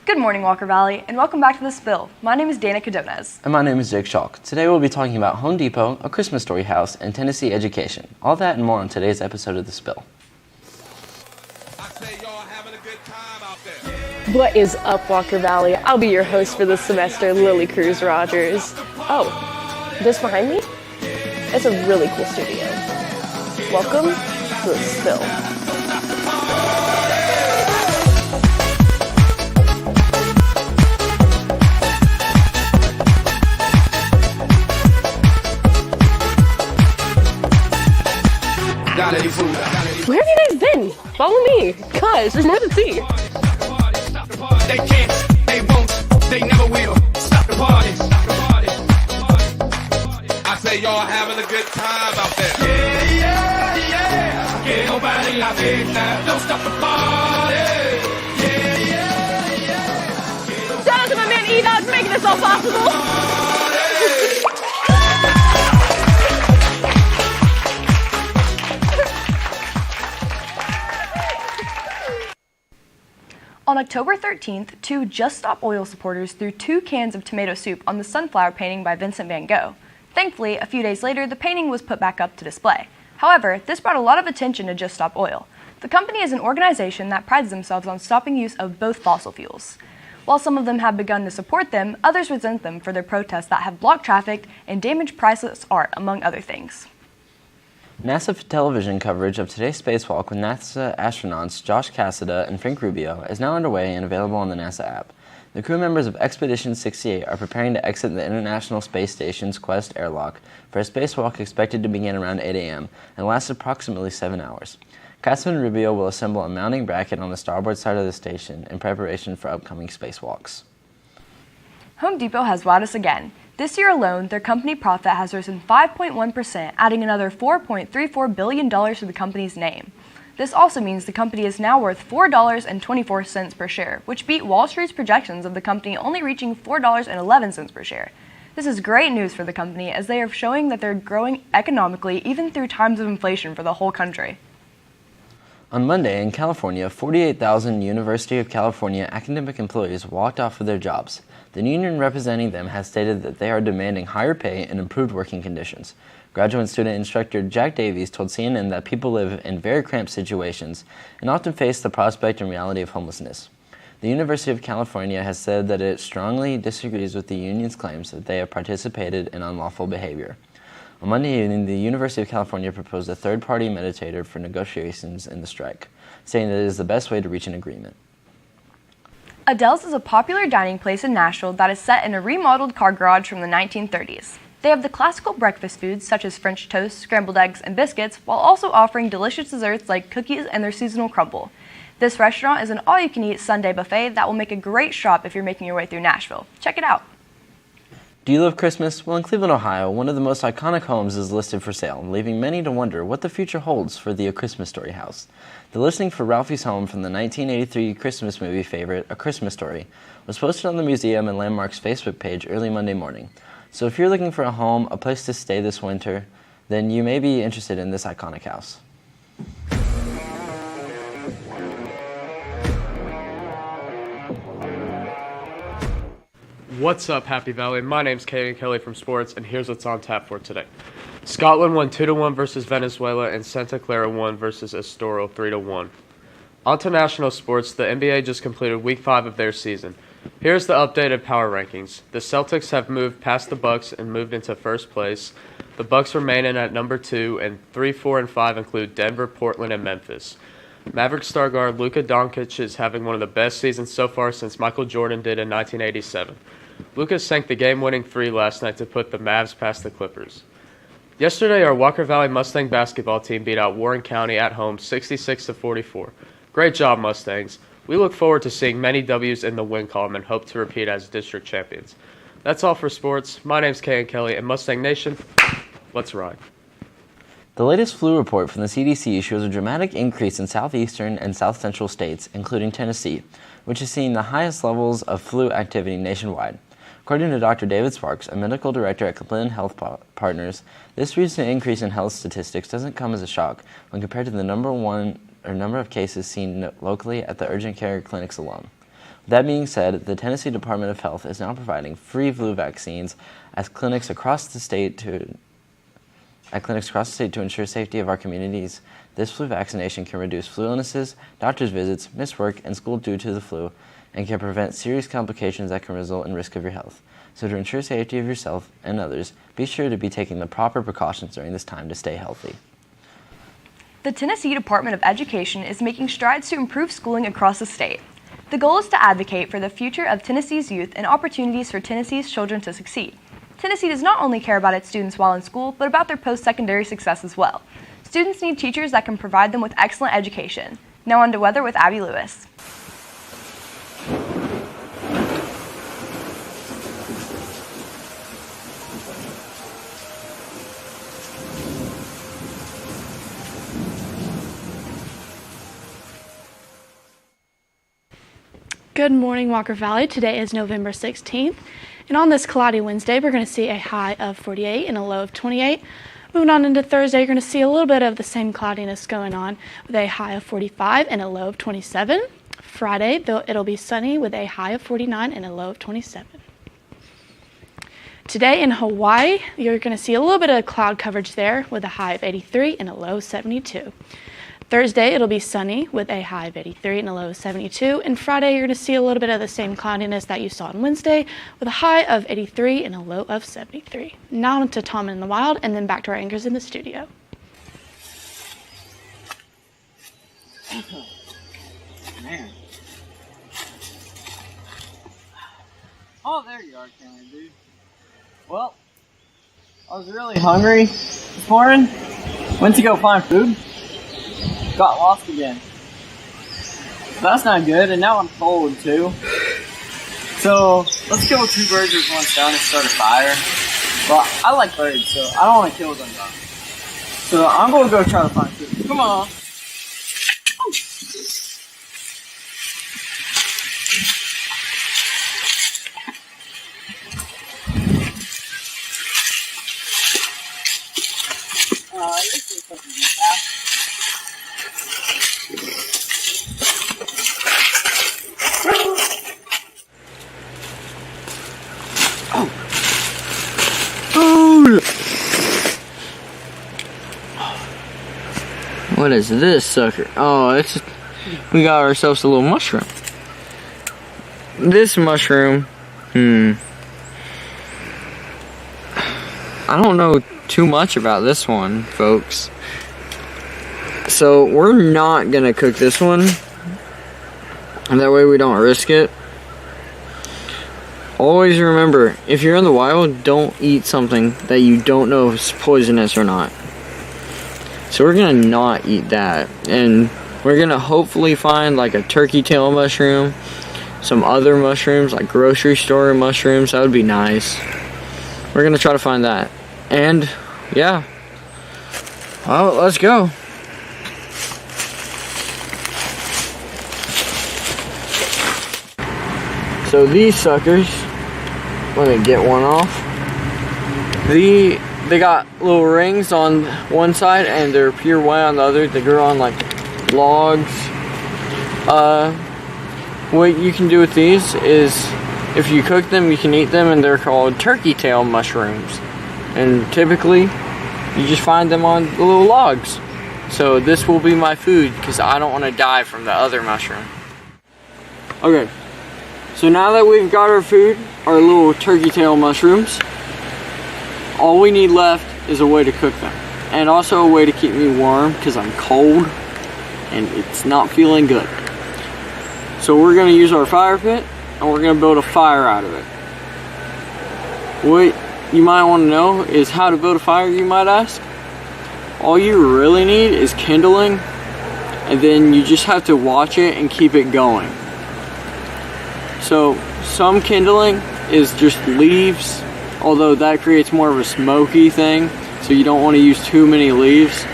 Good morning, Walker Valley, and welcome back to The Spill. My name is Dana Cadonez. And my name is Jake Schalk. Today we'll be talking about Home Depot, A Christmas Story House, and Tennessee education. All that and more on today's episode of The Spill. What is up, Walker Valley? I'll be your host for this semester, Lily Cruz Rogers. Oh, this behind me? It's a really cool studio. Welcome to The Spill. Where have you guys been? Follow me. Guys, there's more to see. They can't, they won't, they never will. Stop the party. I say y'all having a good time out there. Yeah. Get nobody out there now. Don't stop the party. Yeah. Shout out to my man E-Dog for making this all possible. On October 13th, two Just Stop Oil supporters threw 2 cans of tomato soup on the sunflower painting by Vincent van Gogh. Thankfully, a few days later, the painting was put back up to display. However, this brought a lot of attention to Just Stop Oil. The company is an organization that prides themselves on stopping use of both fossil fuels. While some of them have begun to support them, others resent them for their protests that have blocked traffic and damaged priceless art, among other things. NASA television coverage of today's spacewalk with NASA astronauts Josh Cassada and Frank Rubio is now underway and available on the NASA app. The crew members of Expedition 68 are preparing to exit the International Space Station's Quest airlock for a spacewalk expected to begin around 8 a.m. and last approximately 7 hours. Cassada and Rubio will assemble a mounting bracket on the starboard side of the station in preparation for upcoming spacewalks. Home Depot has wowed us again. This year alone, their company profit has risen 5.1%, adding another $4.34 billion to the company's name. This also means the company is now worth $4.24 per share, which beat Wall Street's projections of the company only reaching $4.11 per share. This is great news for the company as they are showing that they're growing economically even through times of inflation for the whole country. On Monday in California, 48,000 University of California academic employees walked off of their jobs. The union representing them has stated that they are demanding higher pay and improved working conditions. Graduate student instructor Jack Davies told CNN that people live in very cramped situations and often face the prospect and reality of homelessness. The University of California has said that it strongly disagrees with the union's claims that they have participated in unlawful behavior. On Monday evening, the University of California proposed a third-party mediator for negotiations in the strike, saying that it is the best way to reach an agreement. Adele's is a popular dining place in Nashville that is set in a remodeled car garage from the 1930s. They have the classical breakfast foods such as French toast, scrambled eggs, and biscuits, while also offering delicious desserts like cookies and their seasonal crumble. This restaurant is an all-you-can-eat Sunday buffet that will make a great stop if you're making your way through Nashville. Check it out. Do you love Christmas? Well, in Cleveland, Ohio, one of the most iconic homes is listed for sale, leaving many to wonder what the future holds for the A Christmas Story house. The listing for Ralphie's home from the 1983 Christmas movie favorite, A Christmas Story, was posted on the museum and Landmark's Facebook page early Monday morning. So if you're looking for a home, a place to stay this winter, then you may be interested in this iconic house. What's up, Happy Valley? My name's Kaden Kelly from Sports, and here's what's on tap for today. Scotland won 2-1 versus Venezuela, and Santa Clara won versus Estoro 3-1. On to national sports, the NBA just completed Week 5 of their season. Here's the updated power rankings. The Celtics have moved past the Bucks and moved into first place. The Bucks remain in at number 2, and 3, 4, and 5 include Denver, Portland, and Memphis. Maverick star guard Luka Doncic is having one of the best seasons so far since Michael Jordan did in 1987. Luka sank the game-winning 3 last night to put the Mavs past the Clippers. Yesterday, our Walker Valley Mustang basketball team beat out Warren County at home 66-44. Great job, Mustangs. We look forward to seeing many W's in the win column and hope to repeat as district champions. That's all for sports. My name's Kaden Kelly, and Mustang Nation, let's ride. The latest flu report from the CDC shows a dramatic increase in southeastern and south central states, including Tennessee, which is seeing the highest levels of flu activity nationwide. According to Dr. David Sparks, a medical director at Cleveland Health Partners, this recent increase in health statistics doesn't come as a shock when compared to the number of cases seen locally at the urgent care clinics alone. That being said, the Tennessee Department of Health is now providing free flu vaccines at clinics across the state to ensure safety of our communities. This flu vaccination can reduce flu illnesses, doctor's visits, missed work, and school due to the flu, and can prevent serious complications that can result in risk of your health. So to ensure safety of yourself and others, be sure to be taking the proper precautions during this time to stay healthy. The Tennessee Department of Education is making strides to improve schooling across the state. The goal is to advocate for the future of Tennessee's youth and opportunities for Tennessee's children to succeed. Tennessee does not only care about its students while in school, but about their post-secondary success as well. Students need teachers that can provide them with excellent education. Now on to weather with Abby Lewis. Good morning, Walker Valley. Today is November 16th, and on this cloudy Wednesday, we're going to see a high of 48 and a low of 28. Moving on into Thursday, you're going to see a little bit of the same cloudiness going on with a high of 45 and a low of 27. Friday, it'll be sunny with a high of 49 and a low of 27. Today in Hawaii, you're going to see a little bit of cloud coverage there with a high of 83 and a low of 72. Thursday, it'll be sunny with a high of 83 and a low of 72. And Friday, you're going to see a little bit of the same cloudiness that you saw on Wednesday with a high of 83 and a low of 73. Now on to Tom in the Wild, and then back to our anchors in the studio. Man. Oh, there you are, Cameron, dude. Well, I was really hungry this morning. Went to go find food. Got lost again. That's not good, and now I'm cold too. So let's kill 2 birds with 1 stone and start a fire. Well, I like birds, so I don't want to kill them though. So I'm gonna go try to find food. Come on. This is something to pass. What is this sucker? Oh, we got ourselves a little mushroom. This mushroom, I don't know too much about this one, folks. So we're not gonna cook this one, and that way we don't risk it. Always remember, if you're in the wild, don't eat something that you don't know if it's poisonous or not. So we're gonna not eat that, and we're gonna hopefully find like a turkey tail mushroom, some other mushrooms like grocery store mushrooms. That would be nice. We're gonna try to find that, and yeah, well, let's go. So these suckers, let me get one off. They got little rings on one side and they're pure white on the other. They grow on like logs. What you can do with these is if you cook them, you can eat them, and they're called turkey tail mushrooms. And typically, you just find them on the little logs. So this will be my food because I don't want to die from the other mushroom. Okay, so now that we've got our food, our little turkey tail mushrooms, all we need left is a way to cook them. And also a way to keep me warm because I'm cold and it's not feeling good. So we're going to use our fire pit and we're going to build a fire out of it. What you might want to know is how to build a fire, you might ask. All you really need is kindling, and then you just have to watch it and keep it going. So some kindling is just leaves, although that creates more of a smoky thing, so you don't want to use too many leaves.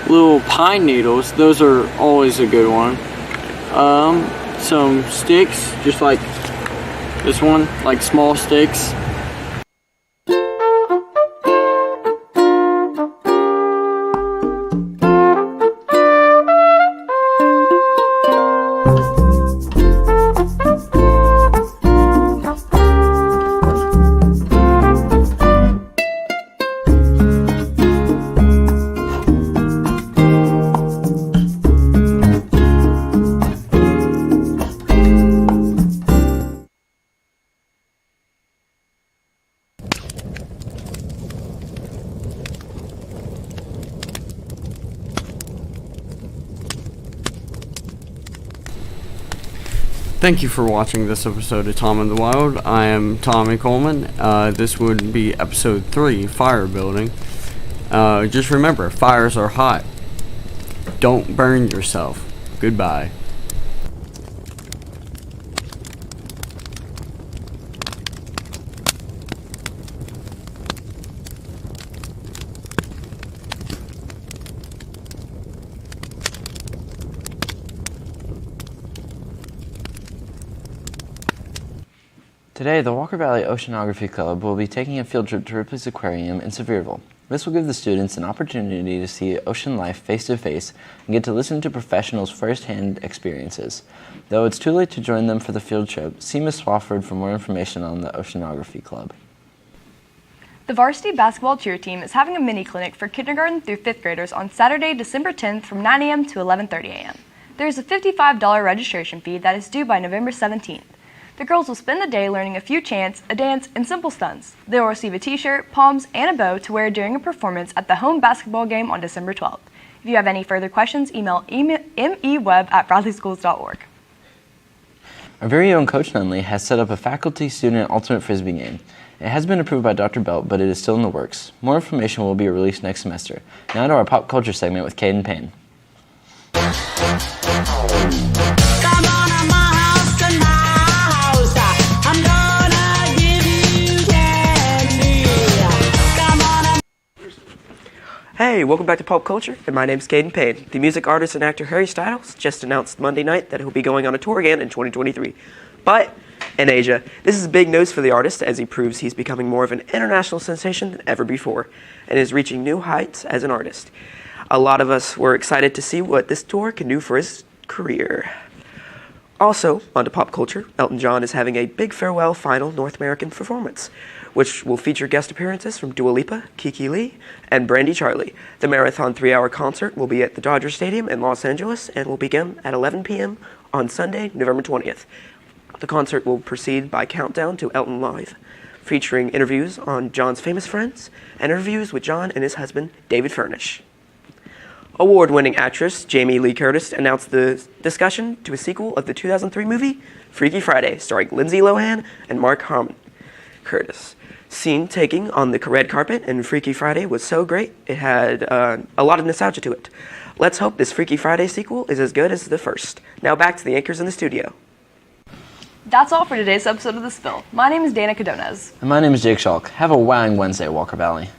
Little pine needles, those are always a good one. Some sticks, just like this one, like small sticks. Thank you for watching this episode of Tom in the Wild. I am Tommy Coleman. This would be episode 3, Fire Building. Just remember, fires are hot. Don't burn yourself. Goodbye. Today, the Walker Valley Oceanography Club will be taking a field trip to Ripley's Aquarium in Sevierville. This will give the students an opportunity to see ocean life face-to-face and get to listen to professionals' first-hand experiences. Though it's too late to join them for the field trip, see Ms. Swafford for more information on the Oceanography Club. The varsity basketball cheer team is having a mini clinic for kindergarten through 5th graders on Saturday, December 10th from 9 a.m. to 11:30 a.m. There is a $55 registration fee that is due by November 17th. The girls will spend the day learning a few chants, a dance, and simple stunts. They will receive a t-shirt, palms, and a bow to wear during a performance at the home basketball game on December 12th. If you have any further questions, email mewebb@bradleyschools.org. Our very own Coach Nunley has set up a faculty-student ultimate frisbee game. It has been approved by Dr. Belt, but it is still in the works. More information will be released next semester. Now to our pop culture segment with Caden Payne. Hey, welcome back to Pop Culture, and my name's Caden Payne. The music artist and actor Harry Styles just announced Monday night that he'll be going on a tour again in 2023. But in Asia, this is big news for the artist as he proves he's becoming more of an international sensation than ever before and is reaching new heights as an artist. A lot of us were excited to see what this tour can do for his career. Also, on to pop culture, Elton John is having a big farewell final North American performance, which will feature guest appearances from Dua Lipa, Kiki Lee, and Brandy Charlie. The marathon 3-hour concert will be at the Dodger Stadium in Los Angeles and will begin at 11 p.m. on Sunday, November 20th. The concert will proceed by Countdown to Elton Live, featuring interviews on John's famous friends and interviews with John and his husband, David Furnish. Award-winning actress Jamie Lee Curtis announced the discussion to a sequel of the 2003 movie Freaky Friday, starring Lindsay Lohan and Mark Harmon. Curtis. Scene taking on the red carpet in Freaky Friday was so great, it had a lot of nostalgia to it. Let's hope this Freaky Friday sequel is as good as the first. Now back to the anchors in the studio. That's all for today's episode of The Spill. My name is Dana Cadonez. And my name is Jake Schalk. Have a wowing Wednesday, Walker Valley.